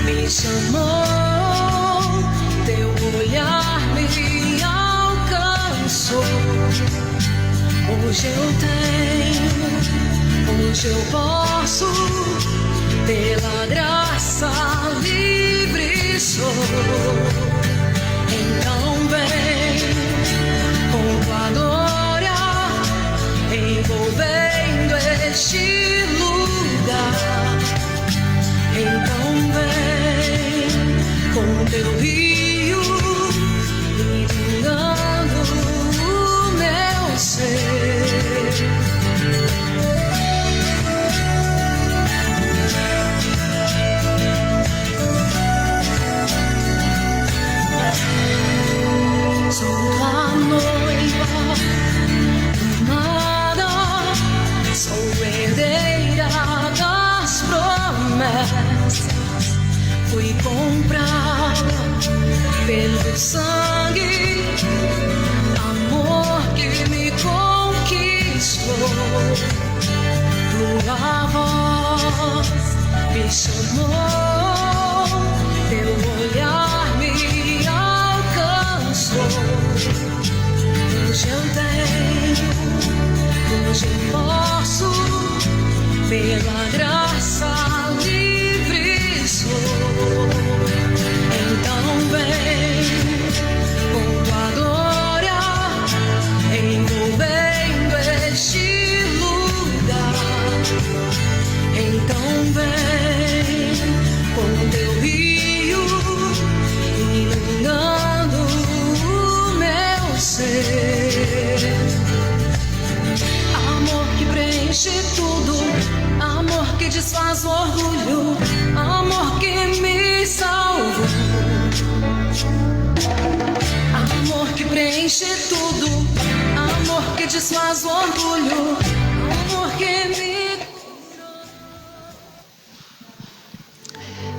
me chamou, teu olhar me alcançou. Hoje eu tenho, hoje eu posso, pela graça livre sou. Então vem com tua glória, envolvendo este lugar. Então vem com teu rio, iluminando o meu ser. Sou a noiva amada, sou herdeira das promessas. Fui comprada pelo sangue, amor que me conquistou. Tua voz me chamou, teu olhar me alcançou. Hoje eu tenho, hoje eu posso, pela graça livre sou. Então vem com tua glória, envolvendo este lugar. Então vem com teu rio, iluminando o meu ser. Amor que preenche tudo, amor que desfaz o orgulho, amor que me salvou. Amor que preenche tudo, amor que desfaz o orgulho, amor que me...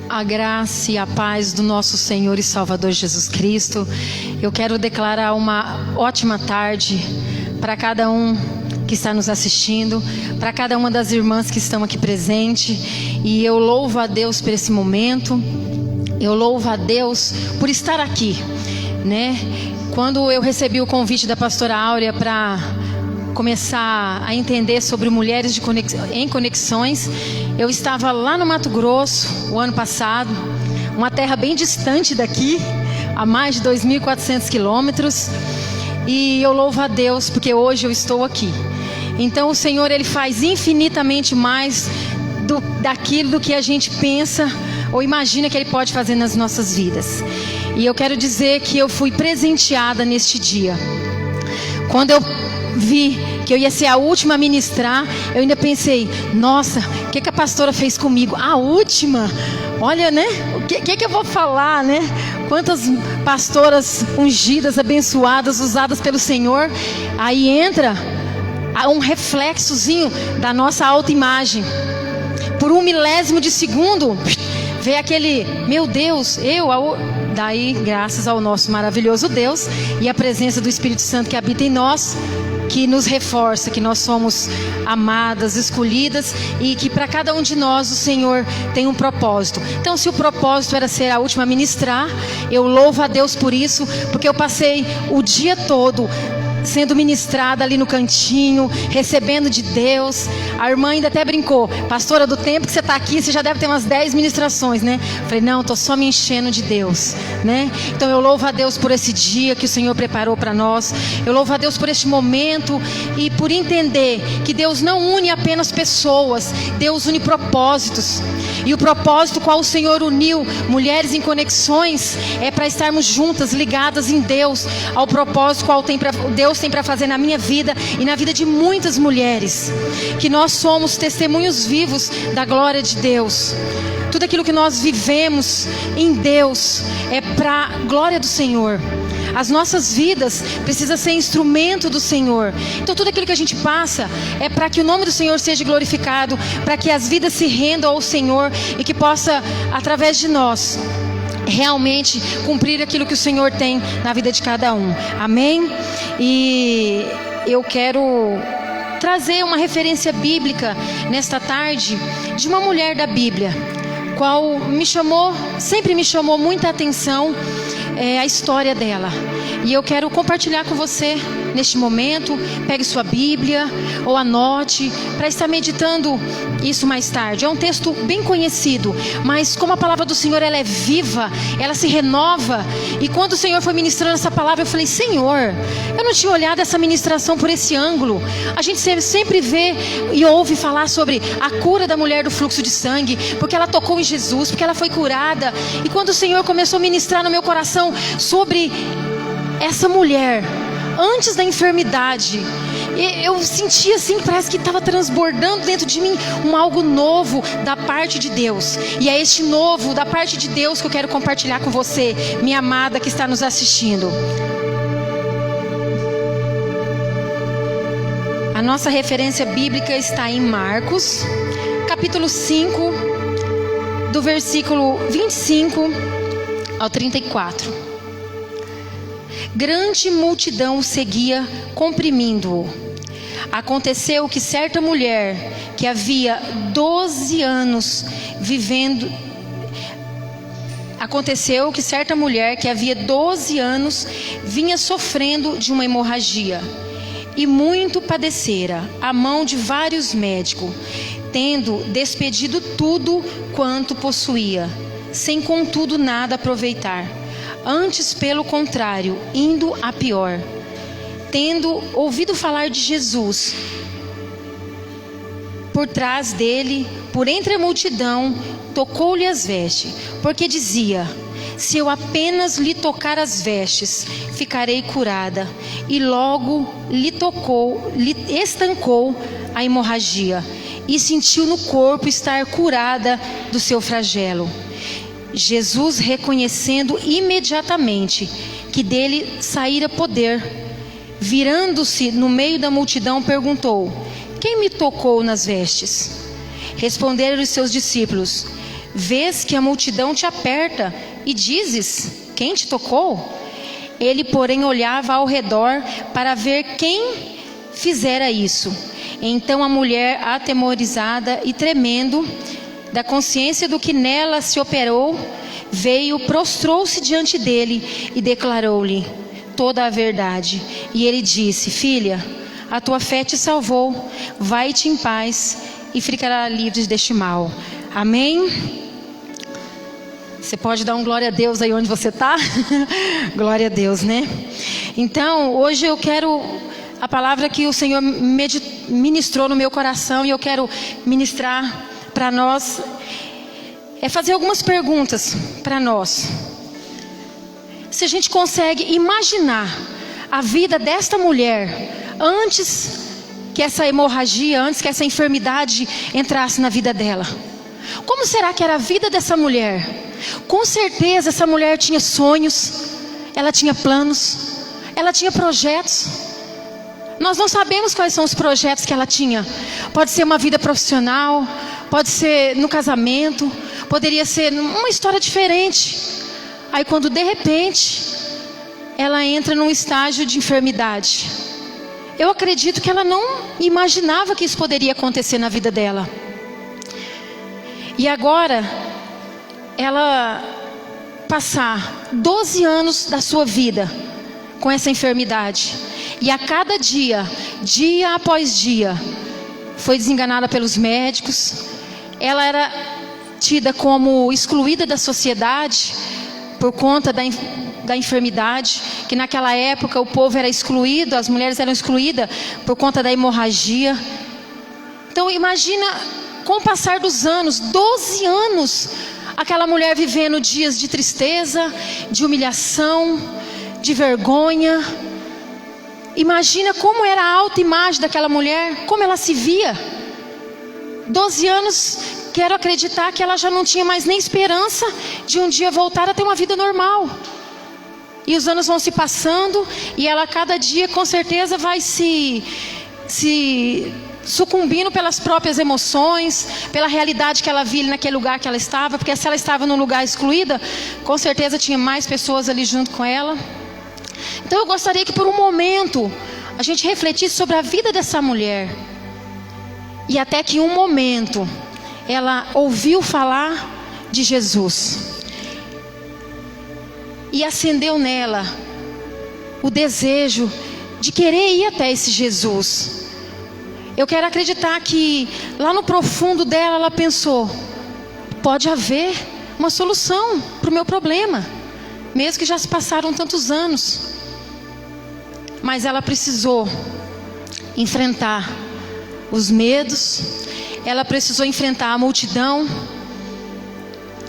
A graça e a paz do nosso Senhor e Salvador Jesus Cristo. Eu quero declarar uma ótima tarde para cada um que está nos assistindo, para cada uma das irmãs que estão aqui presentes. E eu louvo a Deus por esse momento. Eu louvo a Deus por estar aqui, né? Quando eu recebi o convite da pastora Áurea para começar a entender sobre mulheres em conexões, eu estava lá no Mato Grosso o ano passado, uma terra bem distante daqui, a mais de 2.400 quilômetros, e eu louvo a Deus porque hoje eu estou aqui. Então o Senhor, Ele faz infinitamente mais daquilo do que a gente pensa ou imagina que Ele pode fazer nas nossas vidas. E eu quero dizer que eu fui presenteada neste dia. Quando eu vi que eu ia ser a última a ministrar, eu ainda pensei, nossa, o que a pastora fez comigo? A última? Olha, né? O que eu vou falar, né? Quantas pastoras ungidas, abençoadas, usadas pelo Senhor. Aí entra um reflexozinho da nossa autoimagem. Por 1 milésimo de segundo, vê aquele, meu Deus, daí, graças ao nosso maravilhoso Deus e a presença do Espírito Santo que habita em nós, que nos reforça, que nós somos amadas, escolhidas e que para cada um de nós o Senhor tem um propósito. Então, se o propósito era ser a última a ministrar, eu louvo a Deus por isso, porque eu passei o dia todo sendo ministrada ali no cantinho, recebendo de Deus. A irmã ainda até brincou, pastora, do tempo que você está aqui, você já deve ter umas 10 ministrações, né? Eu falei, não, estou só me enchendo de Deus, né? Então eu louvo a Deus por esse dia que o Senhor preparou para nós. Eu louvo a Deus por este momento e por entender que Deus não une apenas pessoas, Deus une propósitos. E o propósito qual o Senhor uniu mulheres em conexões é para estarmos juntas, ligadas em Deus, ao propósito qual Deus tem para fazer na minha vida e na vida de muitas mulheres. Que nós somos testemunhos vivos da glória de Deus. Tudo aquilo que nós vivemos em Deus é para a glória do Senhor. As nossas vidas precisam ser instrumento do Senhor. Então tudo aquilo que a gente passa é para que o nome do Senhor seja glorificado, para que as vidas se rendam ao Senhor e que possa, através de nós, realmente cumprir aquilo que o Senhor tem na vida de cada um. Amém? E eu quero trazer uma referência bíblica nesta tarde de uma mulher da Bíblia, qual sempre me chamou muita atenção a história dela. E eu quero compartilhar com você neste momento. Pegue sua Bíblia ou anote para estar meditando isso mais tarde. É um texto bem conhecido, mas como a palavra do Senhor ela é viva, ela se renova. E quando o Senhor foi ministrando essa palavra, eu falei: Senhor, eu não tinha olhado essa ministração por esse ângulo. A gente sempre vê e ouve falar sobre a cura da mulher do fluxo de sangue, porque ela tocou em Jesus, porque ela foi curada. E quando o Senhor começou a ministrar no meu coração sobre essa mulher antes da enfermidade, eu sentia assim, parece que estava transbordando dentro de mim algo novo da parte de Deus. E é este novo da parte de Deus que eu quero compartilhar com você, minha amada que está nos assistindo. A nossa referência bíblica está em Marcos, capítulo 5, do versículo 25 ao 34. Grande multidão o seguia, comprimindo-o. Aconteceu que certa mulher que havia 12 anos vinha sofrendo de uma hemorragia e muito padecera à mão de vários médicos, tendo despedido tudo quanto possuía, sem contudo nada aproveitar. Antes, pelo contrário, indo a pior. Tendo ouvido falar de Jesus, por trás dele, por entre a multidão, tocou-lhe as vestes, porque dizia: se eu apenas lhe tocar as vestes, ficarei curada. E logo lhe estancou a hemorragia, e sentiu no corpo estar curada do seu flagelo. Jesus, reconhecendo imediatamente que dele saíra poder, virando-se no meio da multidão, perguntou: quem me tocou nas vestes? Responderam os seus discípulos: vês que a multidão te aperta e dizes: quem te tocou? Ele, porém, olhava ao redor para ver quem fizera isso. Então a mulher, atemorizada e tremendo da consciência do que nela se operou, veio, prostrou-se diante dele e declarou-lhe toda a verdade. E ele disse: filha, a tua fé te salvou, vai-te em paz e ficará livre deste mal. Amém? Você pode dar um glória a Deus aí onde você está? Glória a Deus, né? Então, hoje eu quero a palavra que o Senhor ministrou no meu coração, e eu quero ministrar para nós, é fazer algumas perguntas para nós. Se a gente consegue imaginar a vida desta mulher antes que essa hemorragia, antes que essa enfermidade entrasse na vida dela, como será que era a vida dessa mulher? Com certeza essa mulher tinha sonhos, ela tinha planos, ela tinha projetos. Nós não sabemos quais são os projetos que ela tinha. Pode ser uma vida profissional, pode ser no casamento, poderia ser uma história diferente. Aí quando de repente ela entra num estágio de enfermidade, eu acredito que ela não imaginava que isso poderia acontecer na vida dela. E agora ela passar 12 anos da sua vida com essa enfermidade, e a cada dia, dia após dia, foi desenganada pelos médicos. Ela era tida como excluída da sociedade por conta da enfermidade, que naquela época o povo era excluído, as mulheres eram excluídas por conta da hemorragia. Então imagina, com o passar dos anos, 12 anos, aquela mulher vivendo dias de tristeza, de humilhação, de vergonha. Imagina como era a autoimagem daquela mulher, como ela se via. 12 anos, quero acreditar que ela já não tinha mais nem esperança de um dia voltar a ter uma vida normal. E os anos vão se passando, e ela cada dia com certeza vai se sucumbindo pelas próprias emoções, pela realidade que ela via naquele lugar que ela estava, porque se ela estava num lugar excluída, com certeza tinha mais pessoas ali junto com ela. Então eu gostaria que por um momento a gente refletisse sobre a vida dessa mulher, e até que um momento ela ouviu falar de Jesus. E acendeu nela o desejo de querer ir até esse Jesus. Eu quero acreditar que lá no profundo dela ela pensou: pode haver uma solução para o meu problema, mesmo que já se passaram tantos anos. Mas ela precisou enfrentar os medos, ela precisou enfrentar a multidão,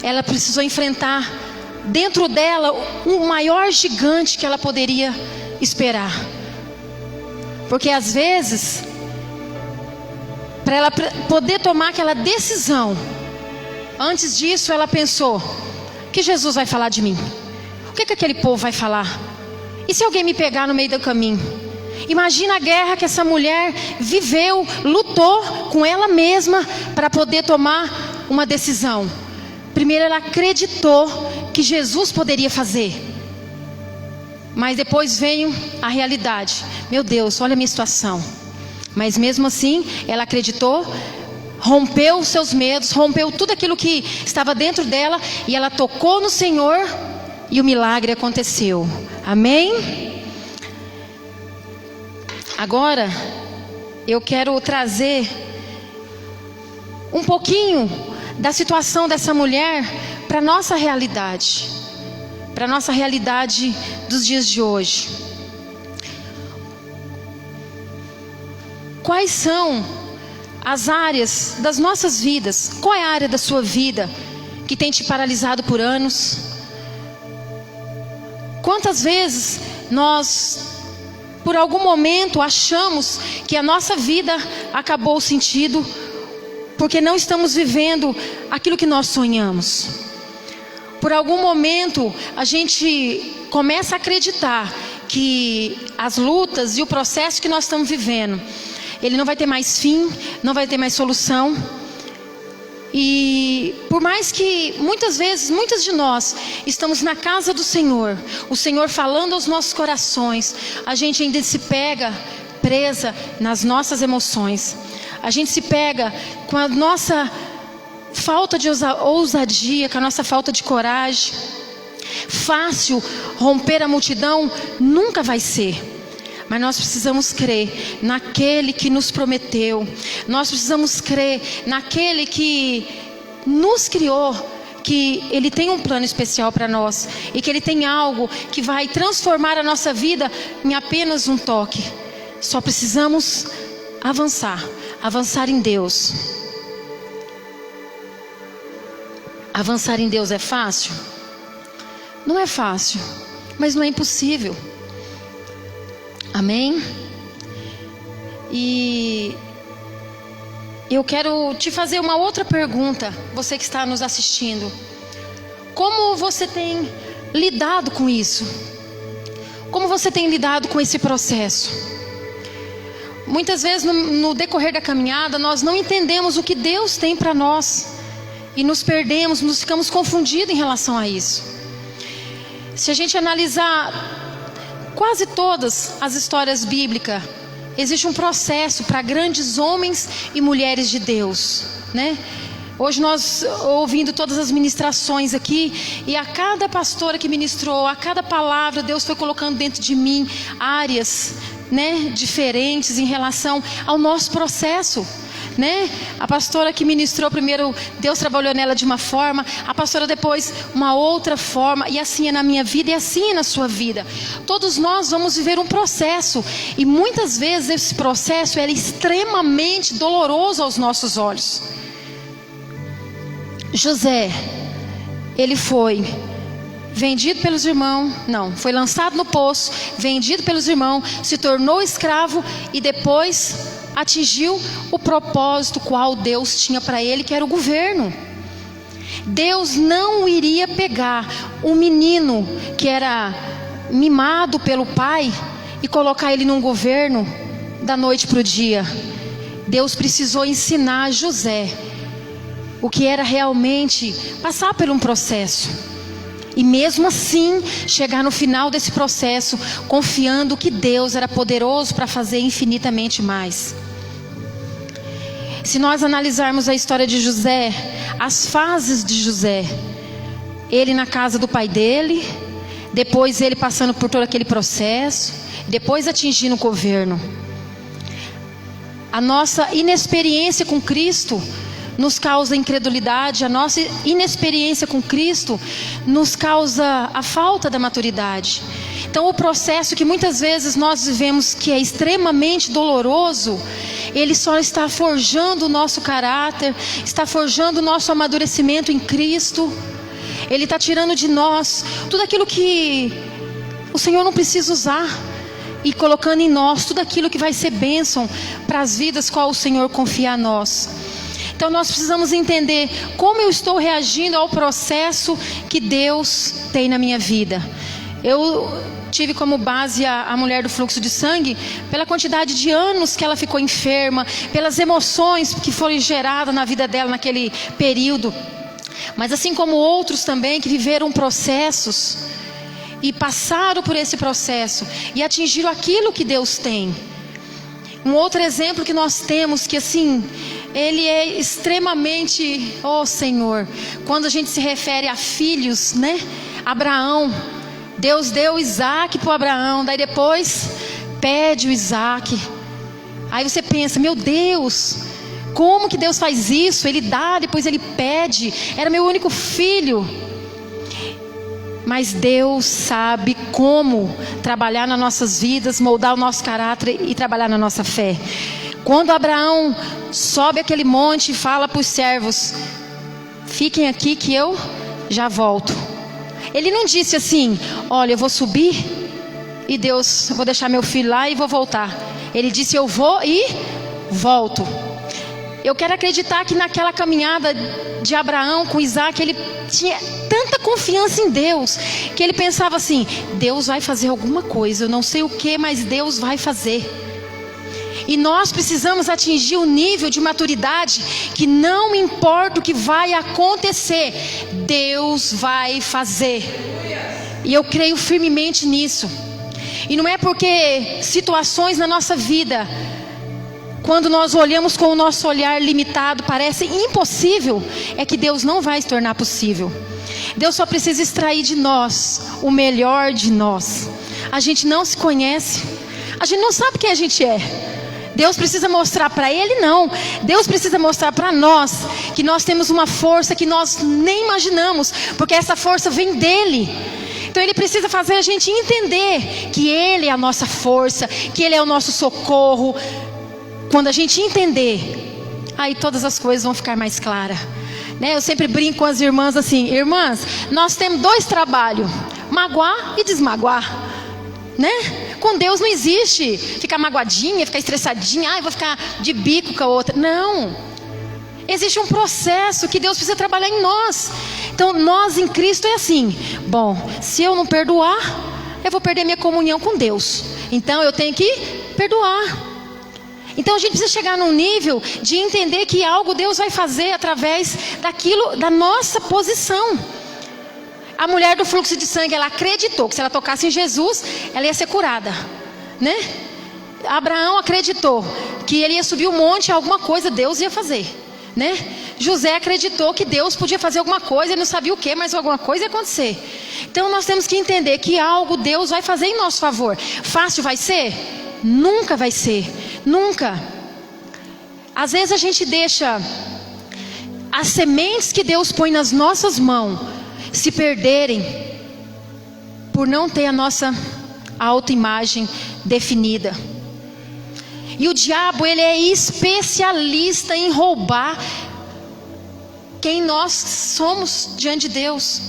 ela precisou enfrentar dentro dela o maior gigante que ela poderia esperar. Porque às vezes, para ela poder tomar aquela decisão, antes disso ela pensou: o que Jesus vai falar de mim? O que aquele povo vai falar? E se alguém me pegar no meio do caminho? Imagina a guerra que essa mulher viveu, lutou com ela mesma para poder tomar uma decisão. Primeiro ela acreditou que Jesus poderia fazer, mas depois veio a realidade: meu Deus, olha a minha situação. Mas mesmo assim ela acreditou, rompeu os seus medos, rompeu tudo aquilo que estava dentro dela, e ela tocou no Senhor e o milagre aconteceu. Amém? Agora eu quero trazer um pouquinho da situação dessa mulher para a nossa realidade, para a nossa realidade dos dias de hoje. Quais são as áreas das nossas vidas? Qual é a área da sua vida que tem te paralisado por anos? Quantas vezes nós, por algum momento, achamos que a nossa vida acabou o sentido, porque não estamos vivendo aquilo que nós sonhamos. Por algum momento a gente começa a acreditar que as lutas e o processo que nós estamos vivendo, ele não vai ter mais fim, não vai ter mais solução. E por mais que muitas vezes, muitas de nós estamos na casa do Senhor, o Senhor falando aos nossos corações, a gente ainda se pega presa nas nossas emoções. A gente se pega com a nossa falta de ousadia, com a nossa falta de coragem. Fácil romper a multidão nunca vai ser. Mas nós precisamos crer naquele que nos prometeu. Nós precisamos crer naquele que nos criou, que Ele tem um plano especial para nós, e que Ele tem algo que vai transformar a nossa vida em apenas um toque. Só precisamos avançar em Deus. Avançar em Deus é fácil? Não é fácil, mas não é impossível. Amém? E eu quero te fazer uma outra pergunta, você que está nos assistindo. Como você tem lidado com isso? Como você tem lidado com esse processo? Muitas vezes no decorrer da caminhada nós não entendemos o que Deus tem para nós, e nos perdemos, nos ficamos confundidos em relação a isso. Se a gente analisar quase todas as histórias bíblicas, existe um processo para grandes homens e mulheres de Deus, né? Hoje nós ouvindo todas as ministrações aqui, e a cada pastora que ministrou, a cada palavra, Deus foi colocando dentro de mim áreas, né, diferentes em relação ao nosso processo, né? A pastora que ministrou primeiro, Deus trabalhou nela de uma forma, a pastora depois uma outra forma, e assim é na minha vida e assim é na sua vida. Todos nós vamos viver um processo, e muitas vezes esse processo é extremamente doloroso aos nossos olhos. José, ele foi vendido pelos irmãos, foi lançado no poço, vendido pelos irmãos, se tornou escravo e depois atingiu o propósito qual Deus tinha para ele, que era o governo. Deus não iria pegar um menino que era mimado pelo pai e colocar ele num governo da noite para o dia. Deus precisou ensinar José o que era realmente passar por um processo, e mesmo assim chegar no final desse processo confiando que Deus era poderoso para fazer infinitamente mais. Se nós analisarmos a história de José, as fases de José, ele na casa do pai dele, depois ele passando por todo aquele processo, depois atingindo o governo. A nossa inexperiência com Cristo nos causa incredulidade, a nossa inexperiência com Cristo nos causa a falta da maturidade. Então o processo que muitas vezes nós vivemos, que é extremamente doloroso, ele só está forjando o nosso caráter, está forjando o nosso amadurecimento em Cristo. Ele está tirando de nós tudo aquilo que o Senhor não precisa usar, e colocando em nós tudo aquilo que vai ser bênção para as vidas qual o Senhor confia a nós. Então nós precisamos entender como eu estou reagindo ao processo que Deus tem na minha vida. Eu tive como base a mulher do fluxo de sangue, pela quantidade de anos que ela ficou enferma, pelas emoções que foram geradas na vida dela naquele período. Mas assim como outros também que viveram processos e passaram por esse processo e atingiram aquilo que Deus tem. Um outro exemplo que nós temos, que assim, ele é extremamente, Senhor, quando a gente se refere a filhos, né? Abraão, Deus deu Isaac para Abraão, daí depois pede o Isaac. Aí você pensa, meu Deus, como que Deus faz isso? Ele dá, depois ele pede, era meu único filho. Mas Deus sabe como trabalhar nas nossas vidas, moldar o nosso caráter e trabalhar na nossa fé. Quando Abraão sobe aquele monte e fala para os servos, fiquem aqui que eu já volto. Ele não disse assim, olha, eu vou subir e Deus, eu vou deixar meu filho lá e vou voltar. Ele disse, eu vou e volto. Eu quero acreditar que naquela caminhada de Abraão com Isaac, ele tinha tanta confiança em Deus, que ele pensava assim, Deus vai fazer alguma coisa, eu não sei o que, mas Deus vai fazer. E nós precisamos atingir o nível de maturidade que não importa o que vai acontecer, Deus vai fazer. E eu creio firmemente nisso. E não é porque situações na nossa vida, quando nós olhamos com o nosso olhar limitado, parece impossível, é que Deus não vai se tornar possível. Deus só precisa extrair de nós o melhor de nós. A gente não se conhece, a gente não sabe quem a gente é. Deus precisa mostrar para Ele, não. Deus precisa mostrar para nós que nós temos uma força que nós nem imaginamos, porque essa força vem dEle. Então Ele precisa fazer a gente entender que Ele é a nossa força, que Ele é o nosso socorro. Quando a gente entender, aí todas as coisas vão ficar mais claras, né? Eu sempre brinco com as irmãs assim, irmãs, nós temos 2 trabalhos, magoar e desmagoar, né? Com Deus não existe ficar magoadinha, ficar estressadinha, eu vou ficar de bico com a outra. Não, existe um processo que Deus precisa trabalhar em nós. Então nós em Cristo é assim, bom, se eu não perdoar, eu vou perder minha comunhão com Deus, então eu tenho que perdoar. Então a gente precisa chegar num nível de entender que algo Deus vai fazer através daquilo, da nossa posição. A mulher do fluxo de sangue, ela acreditou que se ela tocasse em Jesus, ela ia ser curada, né? Abraão acreditou que ele ia subir o monte e alguma coisa Deus ia fazer, né? José acreditou que Deus podia fazer alguma coisa, ele não sabia o que, mas alguma coisa ia acontecer. Então nós temos que entender que algo Deus vai fazer em nosso favor. Fácil vai ser? Nunca vai ser, nunca. Às vezes a gente deixa as sementes que Deus põe nas nossas mãos se perderem por não ter a nossa autoimagem definida. E o diabo, ele é especialista em roubar quem nós somos diante de Deus.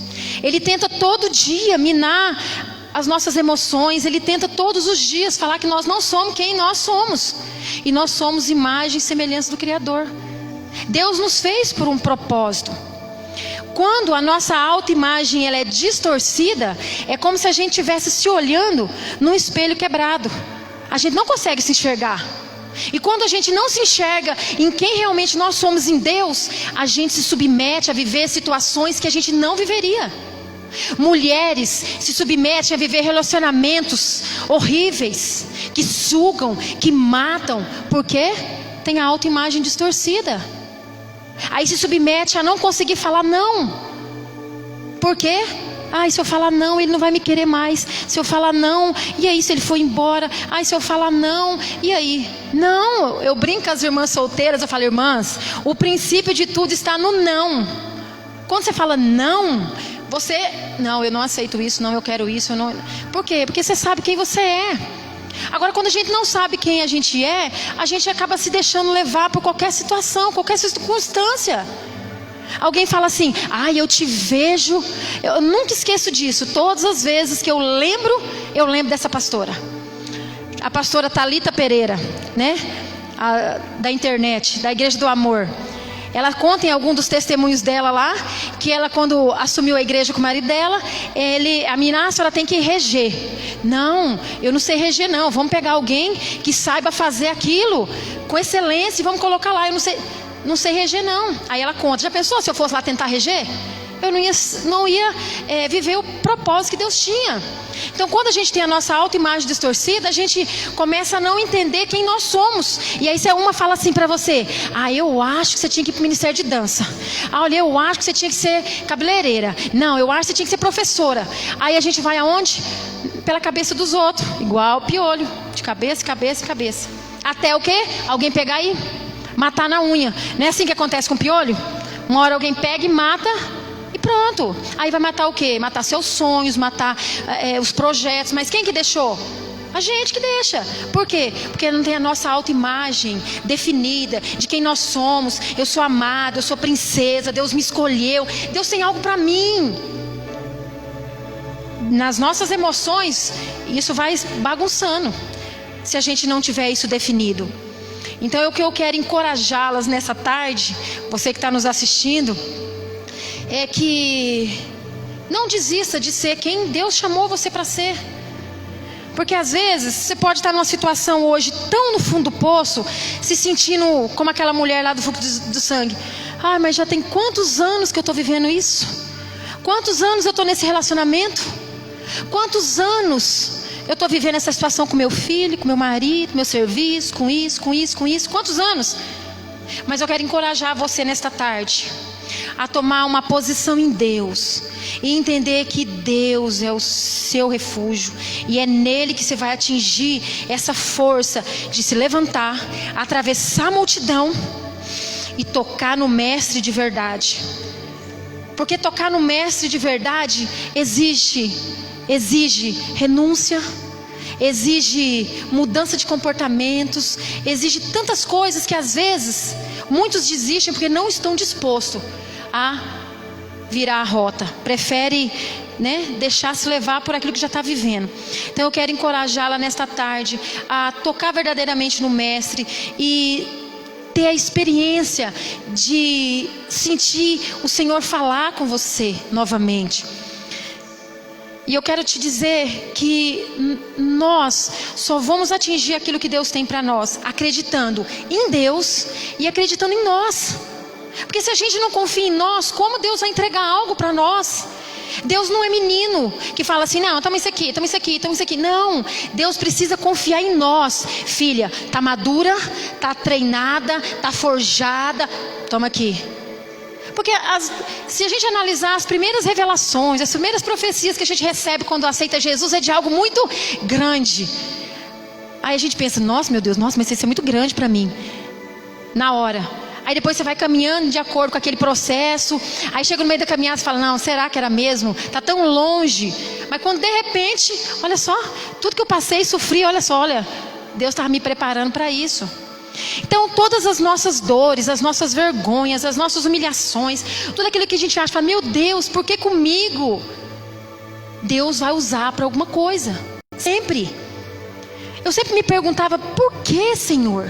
Ele tenta todo dia minar as nossas emoções, ele tenta todos os dias falar que nós não somos quem nós somos. E nós somos imagem e semelhança do Criador. Deus nos fez por um propósito. Quando a nossa autoimagem ela é distorcida, é como se a gente estivesse se olhando num espelho quebrado. A gente não consegue se enxergar. E quando a gente não se enxerga em quem realmente nós somos em Deus, a gente se submete a viver situações que a gente não viveria. Mulheres se submetem a viver relacionamentos horríveis, que sugam, que matam. Por quê? tem a autoimagem distorcida. Aí se submete a não conseguir falar não. Por quê? Ai, se eu falar não, ele não vai me querer mais. Se eu falar não, e aí se ele for embora? Ai, se eu falar não, e aí? Não, eu brinco com as irmãs solteiras, eu falo, irmãs, o princípio de tudo está no não. Quando você fala não, você, não, eu não aceito isso, não, eu quero isso, eu não. Por quê? Porque você sabe quem você é. Agora, quando a gente não sabe quem a gente acaba se deixando levar por qualquer situação, qualquer circunstância. Alguém fala assim, ai, eu te vejo. Eu nunca esqueço disso. Todas as vezes que eu lembro dessa pastora. A pastora Thalita Pereira, né? Da internet, da Igreja do Amor. Ela conta em algum dos testemunhos dela lá, que ela, quando assumiu a igreja com o marido dela, a menina, a senhora tem que reger. Não, eu não sei reger não. Vamos pegar alguém que saiba fazer aquilo com excelência e vamos colocar lá. Eu não sei reger não. Aí ela conta, já pensou se eu fosse lá tentar reger? Eu não ia viver o propósito que Deus tinha. Então, quando a gente tem a nossa autoimagem distorcida, a gente começa a não entender quem nós somos. E aí, se uma fala assim para você, eu acho que você tinha que ir para o Ministério de Dança. Olha, eu acho que você tinha que ser cabeleireira. Não, eu acho que você tinha que ser professora. Aí a gente vai aonde? Pela cabeça dos outros, igual piolho, de cabeça, cabeça, cabeça. Até o quê? Alguém pegar e matar na unha. Não é assim que acontece com o piolho? Uma hora alguém pega e mata e pronto. Aí vai matar o quê? Matar seus sonhos, matar os projetos. Mas quem que deixou? A gente que deixa. Por quê? Porque não tem a nossa autoimagem definida de quem nós somos. Eu sou amada, eu sou princesa, Deus me escolheu, Deus tem algo para mim. Nas nossas emoções, isso vai bagunçando, se a gente não tiver isso definido. Então, o que eu quero encorajá-las nessa tarde, você que está nos assistindo, é que não desista de ser quem Deus chamou você para ser. Porque às vezes você pode estar numa situação hoje tão no fundo do poço, se sentindo como aquela mulher lá do fluxo do sangue. Mas já tem quantos anos que eu estou vivendo isso? Quantos anos eu estou nesse relacionamento? Quantos anos eu estou vivendo essa situação com meu filho, com meu marido, meu serviço, com isso? Quantos anos? Mas eu quero encorajar você nesta tarde a tomar uma posição em Deus e entender que Deus é o seu refúgio e é nele que você vai atingir essa força de se levantar, atravessar a multidão e tocar no mestre de verdade. Porque tocar no mestre de verdade exige renúncia, exige mudança de comportamentos, exige tantas coisas que às vezes muitos desistem porque não estão dispostos a virar a rota, prefere, deixar se levar por aquilo que já está vivendo. Então eu quero encorajá-la nesta tarde a tocar verdadeiramente no mestre e ter a experiência de sentir o Senhor falar com você novamente. E eu quero te dizer que nós só vamos atingir aquilo que Deus tem para nós acreditando em Deus e acreditando em nós. Porque se a gente não confia em nós, como Deus vai entregar algo para nós? Deus não é menino que fala assim, não, toma isso aqui, toma isso aqui, toma isso aqui. Não, Deus precisa confiar em nós. Filha, tá madura, tá treinada, tá forjada, toma aqui. Porque se a gente analisar as primeiras revelações, as primeiras profecias que a gente recebe quando aceita Jesus, é de algo muito grande. Aí a gente pensa, nossa, meu Deus, mas isso é muito grande para mim. Na hora. Aí depois você vai caminhando de acordo com aquele processo. Aí chega no meio da caminhada e fala, não, será que era mesmo? Está tão longe. Mas quando de repente, olha só, tudo que eu passei e sofri, olha, Deus estava me preparando para isso. Então todas as nossas dores, as nossas vergonhas, as nossas humilhações, tudo aquilo que a gente acha, fala, meu Deus, por que comigo? Deus vai usar para alguma coisa, sempre. Eu sempre me perguntava, por que, Senhor?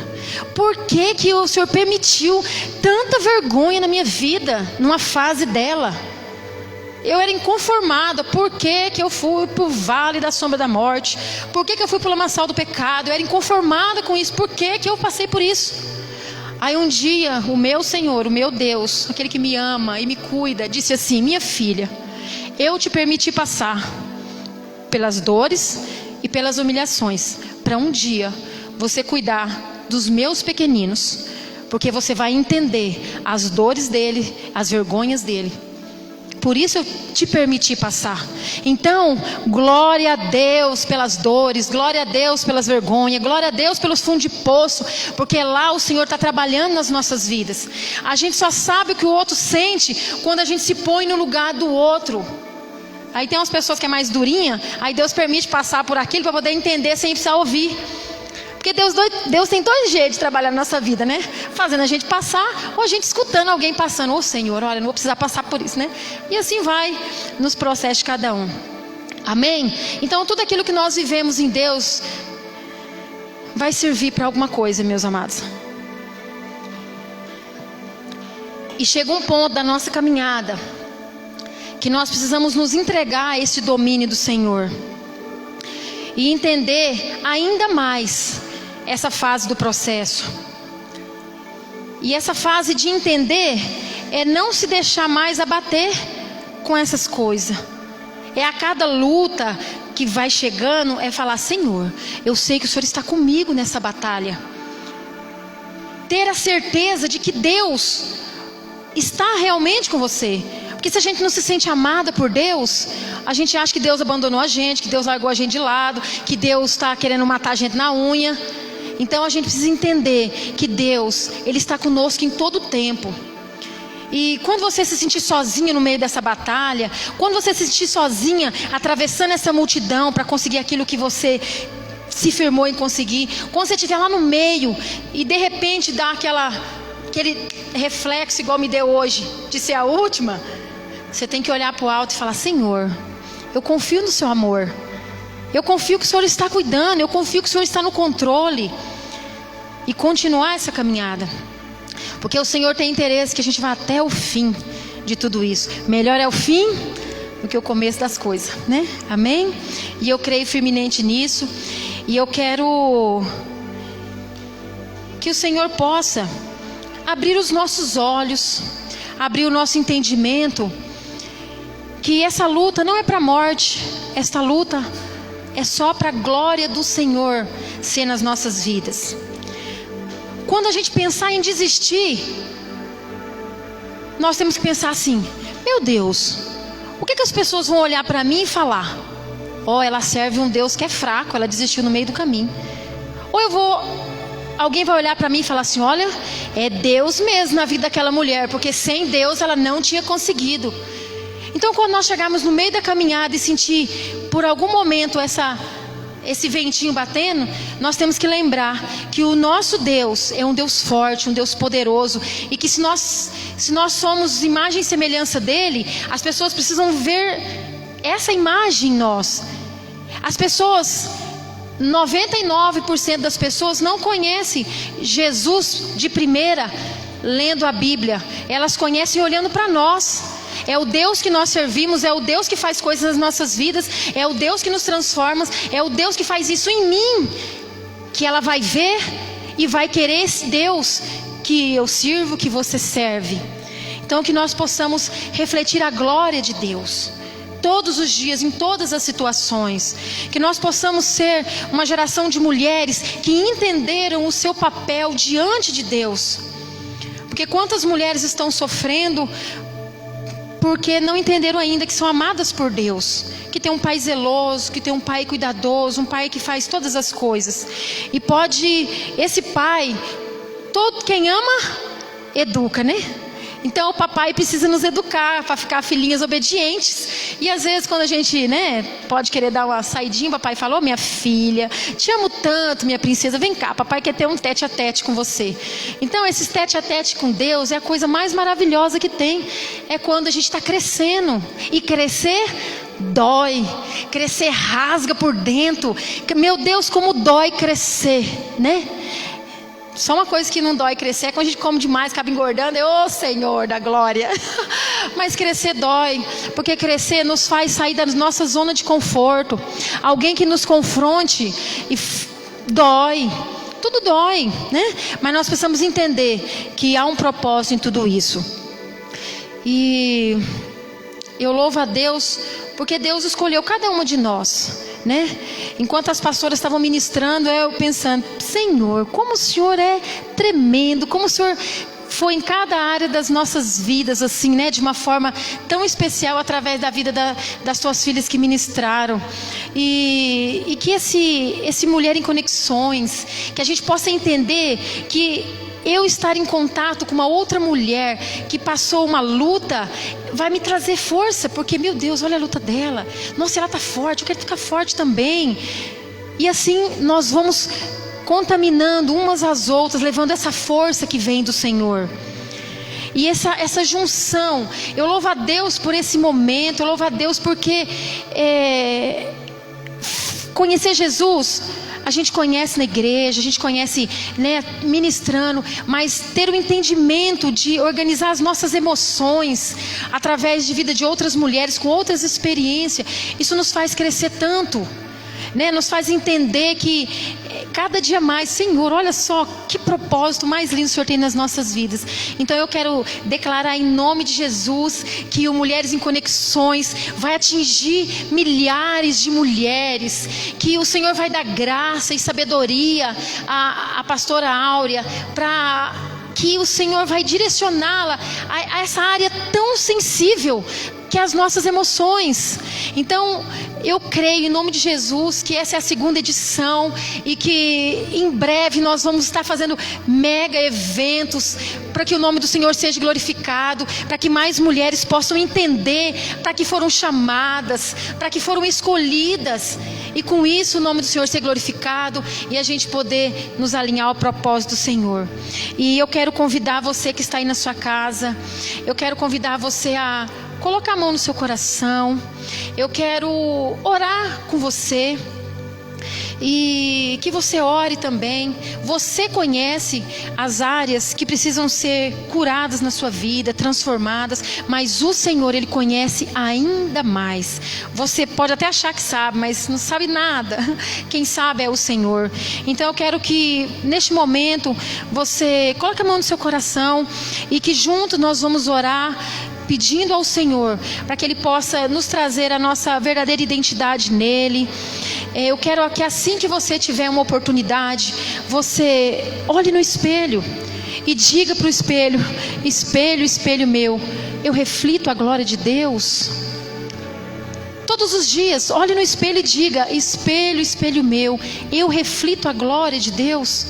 Por que que o Senhor permitiu tanta vergonha na minha vida, numa fase dela? Eu era inconformada. Por que que eu fui para o vale da sombra da morte? Por que que eu fui para o lamaçal do pecado? Eu era inconformada com isso. Por que que eu passei por isso? Aí um dia, o meu Senhor, o meu Deus, aquele que me ama e me cuida, disse assim, minha filha, eu te permiti passar pelas dores e pelas humilhações, para um dia você cuidar dos meus pequeninos, porque você vai entender as dores dele, as vergonhas dele. Por isso eu te permiti passar. Então, glória a Deus pelas dores, glória a Deus pelas vergonhas, glória a Deus pelos fundos de poço, porque lá o Senhor está trabalhando nas nossas vidas. A gente só sabe o que o outro sente quando a gente se põe no lugar do outro. Aí tem umas pessoas que é mais durinha, aí Deus permite passar por aquilo para poder entender sem precisar ouvir. Porque Deus tem dois jeitos de trabalhar na nossa vida, né? Fazendo a gente passar, ou a gente escutando alguém passando. Ô Senhor, olha, não vou precisar passar por isso, né? E assim vai nos processos de cada um. Amém? Então tudo aquilo que nós vivemos em Deus vai servir para alguma coisa, meus amados. E chega um ponto da nossa caminhada que nós precisamos nos entregar a esse domínio do Senhor e entender ainda mais essa fase do processo. E essa fase de entender é não se deixar mais abater com essas coisas. É a cada luta que vai chegando, é falar: Senhor, eu sei que o Senhor está comigo nessa batalha. Ter a certeza de que Deus está realmente com você. Porque se a gente não se sente amada por Deus, a gente acha que Deus abandonou a gente, que Deus largou a gente de lado, que Deus está querendo matar a gente na unha. Então a gente precisa entender que Deus, Ele está conosco em todo o tempo. E quando você se sentir sozinha no meio dessa batalha, quando você se sentir sozinha atravessando essa multidão para conseguir aquilo que você se firmou em conseguir, quando você estiver lá no meio e de repente dá aquele reflexo igual me deu hoje, de ser a última, você tem que olhar para o alto e falar: Senhor, eu confio no seu amor, eu confio que o Senhor está cuidando, eu confio que o Senhor está no controle, e continuar essa caminhada, porque o Senhor tem interesse que a gente vá até o fim de tudo isso. Melhor é o fim do que o começo das coisas, né? Amém? E eu creio firmemente nisso, e eu quero que o Senhor possa abrir os nossos olhos, abrir o nosso entendimento, que essa luta não é para a morte, esta luta é só para a glória do Senhor ser nas nossas vidas. Quando a gente pensar em desistir, nós temos que pensar assim: meu Deus, o que as pessoas vão olhar para mim e falar? Ó, ela serve um Deus que é fraco, ela desistiu no meio do caminho. Ou alguém vai olhar para mim e falar assim: olha, é Deus mesmo na vida daquela mulher, porque sem Deus ela não tinha conseguido. Então quando nós chegarmos no meio da caminhada e sentir por algum momento esse ventinho batendo, nós temos que lembrar que o nosso Deus é um Deus forte, um Deus poderoso, e que se nós somos imagem e semelhança dele, as pessoas precisam ver essa imagem em nós. As pessoas, 99% das pessoas não conhecem Jesus de primeira lendo a Bíblia, elas conhecem olhando para nós. É o Deus que nós servimos, é o Deus que faz coisas nas nossas vidas, é o Deus que nos transforma, é o Deus que faz isso em mim, que ela vai ver e vai querer esse Deus que eu sirvo, que você serve. Então que nós possamos refletir a glória de Deus todos os dias, em todas as situações. Que nós possamos ser uma geração de mulheres que entenderam o seu papel diante de Deus. Porque quantas mulheres estão sofrendo porque não entenderam ainda que são amadas por Deus, que tem um pai zeloso, que tem um pai cuidadoso, um pai que faz todas as coisas. E esse pai, todo quem ama, educa, né? Então o papai precisa nos educar para ficar filhinhas obedientes. E às vezes quando a gente, pode querer dar uma saidinha, o papai fala: minha filha, te amo tanto, minha princesa, vem cá, papai quer ter um tete a tete com você. Então esses tete a tete com Deus é a coisa mais maravilhosa que tem. É quando a gente está crescendo. E crescer dói, crescer rasga por dentro. Meu Deus, como dói crescer, né? Só uma coisa que não dói crescer é quando a gente come demais, acaba engordando. Ô Senhor da glória. Mas crescer dói, porque crescer nos faz sair da nossa zona de conforto. Alguém que nos confronte e dói. Tudo dói, né? Mas nós precisamos entender que há um propósito em tudo isso. E eu louvo a Deus porque Deus escolheu cada uma de nós né? Enquanto as pastoras estavam ministrando, eu pensando: Senhor, como o Senhor é tremendo, como o Senhor foi em cada área das nossas vidas, assim, né? De uma forma tão especial, através da vida das tuas filhas que ministraram. E que esse Mulher em Conexões, que a gente possa entender que eu estar em contato com uma outra mulher que passou uma luta vai me trazer força, porque, meu Deus, olha a luta dela. Nossa, ela está forte, eu quero ficar forte também. E assim nós vamos contaminando umas às outras, levando essa força que vem do Senhor. E essa junção, eu louvo a Deus por esse momento, eu louvo a Deus porque conhecer Jesus, a gente conhece na igreja, a gente conhece, né, ministrando, mas ter o entendimento de organizar as nossas emoções através de vida de outras mulheres, com outras experiências, isso nos faz crescer tanto, né? Nos faz entender que cada dia mais, Senhor, olha só que propósito mais lindo o Senhor tem nas nossas vidas. Então eu quero declarar em nome de Jesus que o Mulheres em Conexões vai atingir milhares de mulheres, que o Senhor vai dar graça e sabedoria à pastora Áurea, para que o Senhor vai direcioná-la a essa área tão sensível que é as nossas emoções. Então eu creio em nome de Jesus que essa é a segunda edição e que em breve nós vamos estar fazendo mega eventos para que o nome do Senhor seja glorificado, para que mais mulheres possam entender para que foram chamadas, para que foram escolhidas, e com isso o nome do Senhor ser glorificado e a gente poder nos alinhar ao propósito do Senhor. E eu quero convidar você que está aí na sua casa, eu quero convidar você a colocar a mão no seu coração. Eu quero orar com você e que você ore também. Você conhece as áreas que precisam ser curadas na sua vida, transformadas, mas o Senhor, Ele conhece ainda mais. Você pode até achar que sabe, mas não sabe nada. Quem sabe é o Senhor. Então eu quero que neste momento você coloque a mão no seu coração e que juntos nós vamos orar, pedindo ao Senhor para que Ele possa nos trazer a nossa verdadeira identidade nele. Eu quero que assim que você tiver uma oportunidade, você olhe no espelho e diga para o espelho: espelho, espelho meu, eu reflito a glória de Deus? Todos os dias, olhe no espelho e diga: espelho, espelho meu, eu reflito a glória de Deus?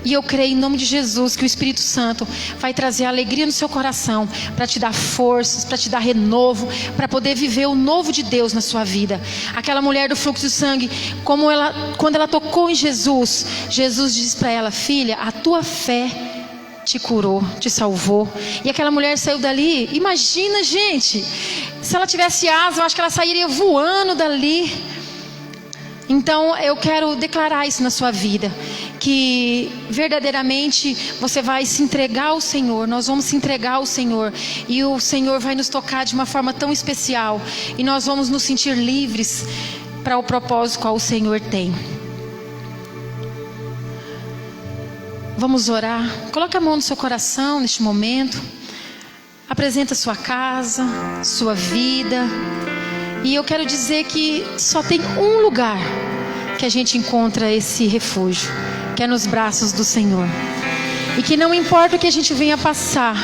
E eu creio em nome de Jesus que o Espírito Santo vai trazer alegria no seu coração, para te dar forças, para te dar renovo, para poder viver o novo de Deus na sua vida. Aquela mulher do fluxo de sangue, quando ela tocou em Jesus, Jesus disse para ela: filha, a tua fé te curou, te salvou. E aquela mulher saiu dali. Imagina, gente, se ela tivesse asa, eu acho que ela sairia voando dali. Então eu quero declarar isso na sua vida, que verdadeiramente você vai se entregar ao Senhor. Nós vamos se entregar ao Senhor, e o Senhor vai nos tocar de uma forma tão especial, e nós vamos nos sentir livres para o propósito qual o Senhor tem. Vamos orar. Coloque a mão no seu coração neste momento. Apresenta sua casa, sua vida. E eu quero dizer que só tem um lugar que a gente encontra esse refúgio, que é nos braços do Senhor. E que não importa o que a gente venha passar,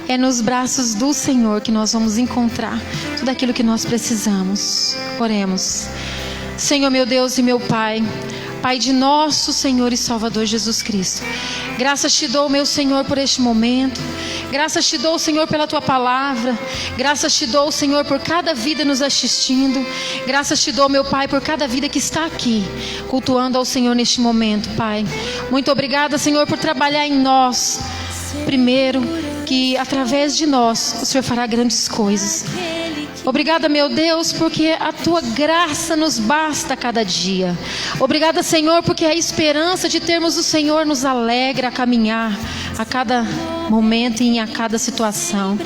é nos braços do Senhor que nós vamos encontrar tudo aquilo que nós precisamos. Oremos. Senhor, meu Deus e meu Pai, Pai de nosso Senhor e Salvador Jesus Cristo, graças te dou, meu Senhor, por este momento. Graças te dou, Senhor, pela tua palavra. Graças te dou, Senhor, por cada vida nos assistindo. Graças te dou, meu Pai, por cada vida que está aqui cultuando ao Senhor neste momento, Pai. Muito obrigada, Senhor, por trabalhar em nós. Primeiro, que através de nós o Senhor fará grandes coisas. Obrigada, meu Deus, porque a tua graça nos basta a cada dia. Obrigada, Senhor, porque a esperança de termos o Senhor nos alegra a caminhar a cada momento e em cada situação.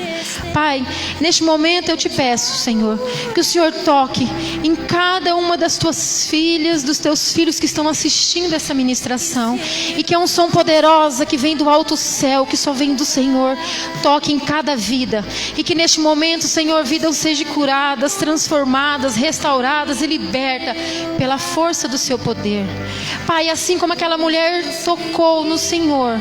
Pai, neste momento eu te peço, Senhor, que o Senhor toque em cada uma das tuas filhas, dos teus filhos que estão assistindo essa ministração, e que é um som poderosa que vem do alto céu, que só vem do Senhor, toque em cada vida, e que neste momento, Senhor, vidas sejam curadas, transformadas, restauradas e libertas pela força do seu poder. Pai, assim como aquela mulher tocou no Senhor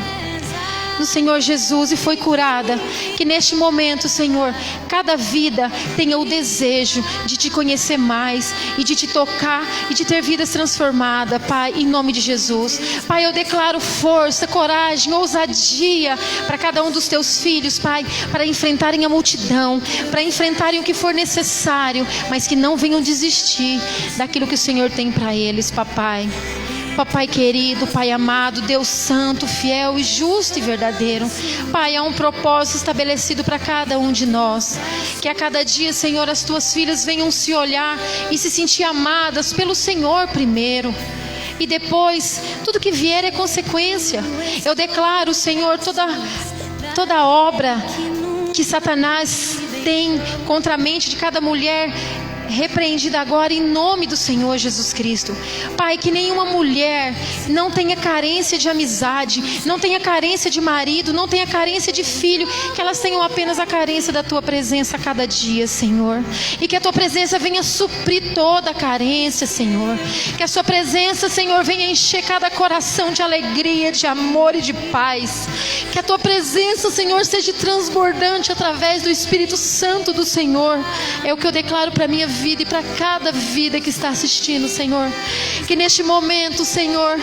Jesus e foi curada, que neste momento, Senhor, cada vida tenha o desejo de te conhecer mais e de te tocar e de ter vidas transformadas, Pai, em nome de Jesus. Pai, eu declaro força, coragem, ousadia para cada um dos teus filhos, Pai, para enfrentarem a multidão, para enfrentarem o que for necessário, mas que não venham desistir daquilo que o Senhor tem para eles, Papai. Papai querido, Pai amado, Deus santo, fiel e justo e verdadeiro. Pai, há um propósito estabelecido para cada um de nós. Que a cada dia, Senhor, as tuas filhas venham se olhar e se sentir amadas pelo Senhor primeiro. E depois, tudo que vier é consequência. Eu declaro, Senhor, toda obra que Satanás tem contra a mente de cada mulher, repreendida agora em nome do Senhor Jesus Cristo. Pai, que nenhuma mulher não tenha carência de amizade, não tenha carência de marido, não tenha carência de filho, que elas tenham apenas a carência da tua presença a cada dia, Senhor. E que a tua presença venha suprir toda a carência, Senhor. Que a sua presença, Senhor, venha encher cada coração de alegria, de amor e de paz. Que a tua presença, Senhor, seja transbordante através do Espírito Santo do Senhor. É o que eu declaro para a minha vida e para cada vida que está assistindo, Senhor. Que neste momento, Senhor,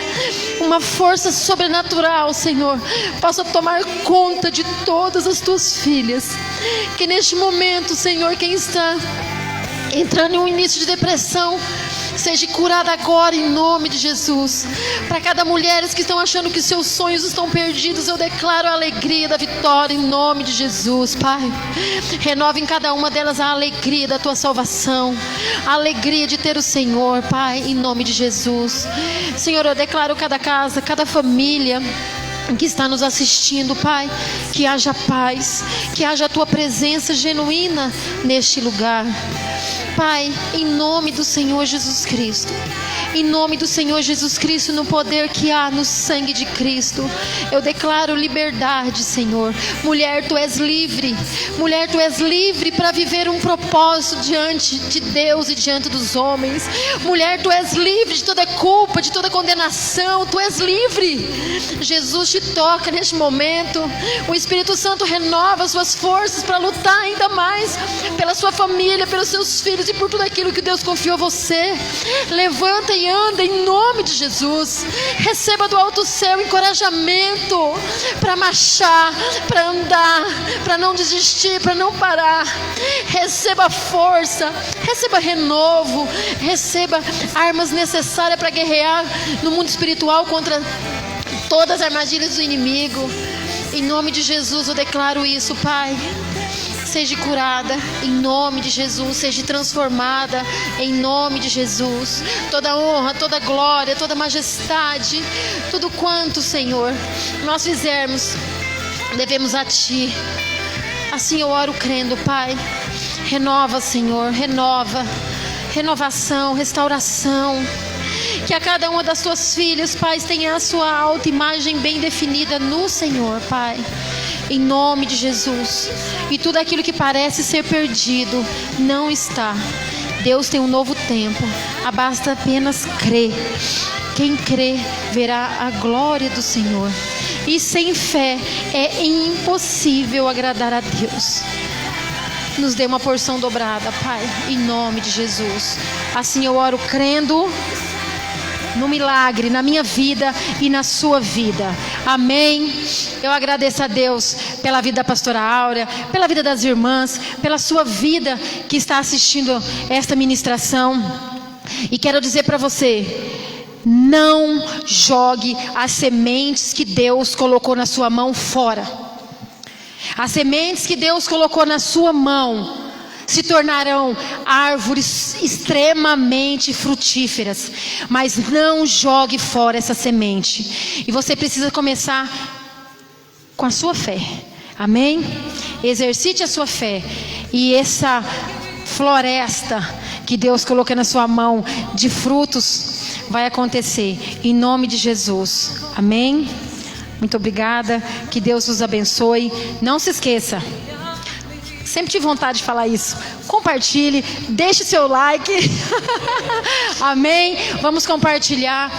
uma força sobrenatural, Senhor, possa tomar conta de todas as tuas filhas. Que neste momento, Senhor, quem está entrando em um início de depressão, seja curada agora em nome de Jesus. Para cada mulher que estão achando que seus sonhos estão perdidos, eu declaro a alegria da vitória em nome de Jesus, Pai. Renova em cada uma delas a alegria da tua salvação, a alegria de ter o Senhor, Pai, em nome de Jesus. Senhor, eu declaro cada casa, cada família que está nos assistindo, Pai, que haja paz, que haja a tua presença genuína neste lugar, Pai, em nome do Senhor Jesus Cristo. Em nome do Senhor Jesus Cristo, no poder que há no sangue de Cristo, eu declaro liberdade, Senhor. Mulher, tu és livre. Mulher, tu és livre para viver um propósito diante de Deus e diante dos homens. Mulher, tu és livre de toda culpa, de toda condenação. Tu és livre. Jesus te toca neste momento. O Espírito Santo renova as suas forças para lutar ainda mais pela sua família, pelos seus filhos e por tudo aquilo que Deus confiou a você. Levanta e anda em nome de Jesus. Receba do alto céu encorajamento para marchar, para andar, para não desistir, para não parar. Receba força, receba renovo, receba armas necessárias para guerrear no mundo espiritual contra todas as armadilhas do inimigo. Em nome de Jesus eu declaro isso, Pai. Seja curada em nome de Jesus, seja transformada em nome de Jesus. Toda honra, toda glória, toda majestade, tudo quanto, Senhor, nós fizermos, devemos a Ti. Assim eu oro crendo, Pai. Renova, Senhor, renova. Renovação, restauração. Que a cada uma das Tuas filhas, Pai, tenha a sua autoimagem bem definida no Senhor, Pai. Em nome de Jesus. E tudo aquilo que parece ser perdido não está. Deus tem um novo tempo. Basta apenas crer. Quem crê verá a glória do Senhor. E sem fé é impossível agradar a Deus. Nos dê uma porção dobrada, Pai, em nome de Jesus. Assim eu oro crendo no milagre, na minha vida e na sua vida. Amém. Eu agradeço a Deus pela vida da pastora Áurea, pela vida das irmãs, pela sua vida que está assistindo esta ministração. E quero dizer para você: não jogue as sementes que Deus colocou na sua mão fora. As sementes que Deus colocou na sua mão se tornarão árvores extremamente frutíferas, mas não jogue fora essa semente. E você precisa começar com a sua fé. Amém? Exercite a sua fé. E essa floresta que Deus colocou na sua mão de frutos vai acontecer em nome de Jesus. Amém? Muito obrigada. Que Deus os abençoe. Não se esqueça. Sempre tive vontade de falar isso. Compartilhe, deixe seu like. Amém? Vamos compartilhar.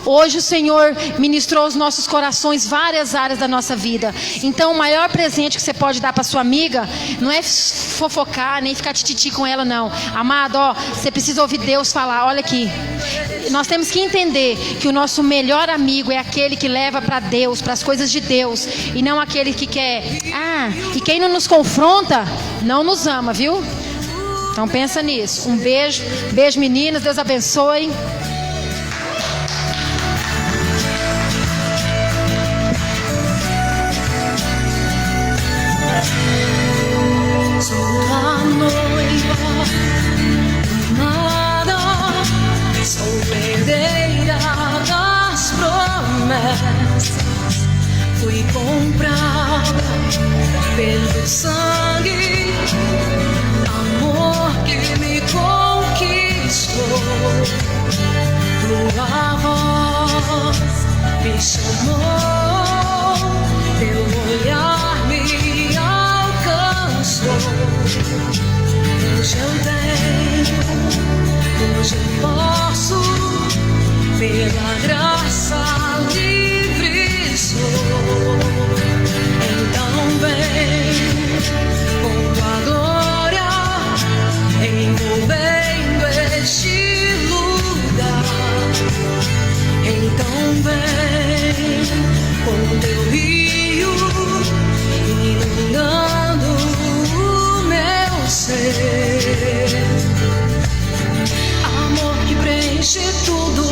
Hoje o Senhor ministrou aos nossos corações várias áreas da nossa vida. Então o maior presente que você pode dar para sua amiga não é fofocar, nem ficar tititi com ela, não. Amado, ó, você precisa ouvir Deus falar. Olha aqui. Nós temos que entender que o nosso melhor amigo é aquele que leva para Deus, para as coisas de Deus, e não aquele que quer. E quem não nos confronta não nos ama, viu? Então pensa nisso. Um beijo. Beijo, meninas. Deus abençoe. Sou a noiva amada, sou herdeira das promessas. Fui comprada pelo sangue, amor que me conquistou. Tua voz me chamou, teu olhar me alcançou. Hoje eu tenho, hoje eu posso, pela graça livre sou. Então vem com tua glória, envolvendo este lugar. Então vem com teu rio, inundando o meu ser. Amor que preenche tudo,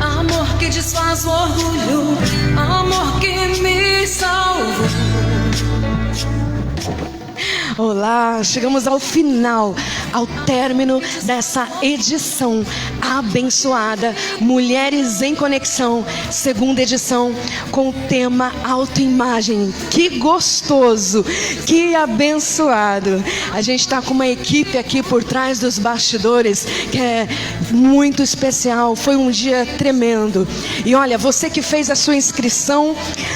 amor que desfaz o orgulho, amor que me salva. Olá, chegamos ao final, ao término dessa edição abençoada, Mulheres em Conexão, segunda edição, com o tema autoimagem. Que gostoso, que abençoado. A gente está com uma equipe aqui por trás dos bastidores, que é muito especial, foi um dia tremendo. E olha, você que fez a sua inscrição,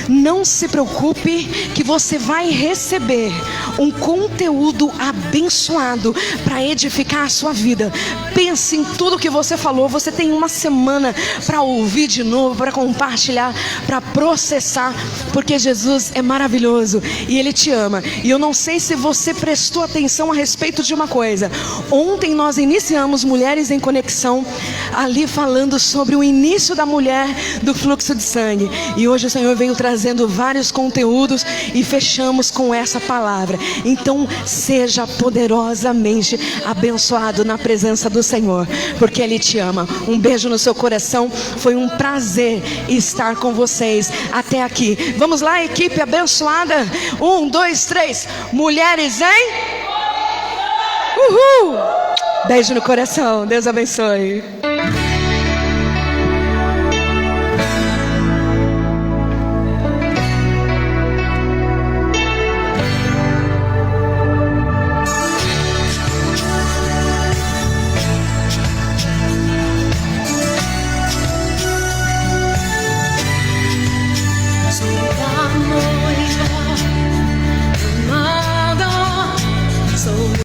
não se preocupe que você vai receber um conteúdo abençoado para edificar a sua vida. Pense em tudo que você falou. Você tem uma semana para ouvir de novo, para compartilhar, para processar, porque Jesus é maravilhoso e Ele te ama. E eu não sei se você prestou atenção a respeito de uma coisa. Ontem nós iniciamos Mulheres em Conexão, ali falando sobre o início da mulher do fluxo de sangue. E hoje o Senhor veio trazendo vários conteúdos e fechamos com essa palavra. Então seja poderosamente abençoado na presença do Senhor, porque Ele te ama. Um beijo no seu coração. Foi um prazer estar com vocês até aqui. Vamos lá, equipe abençoada. 1, 2, 3. Mulheres em Uhul! Beijo no coração. Deus abençoe.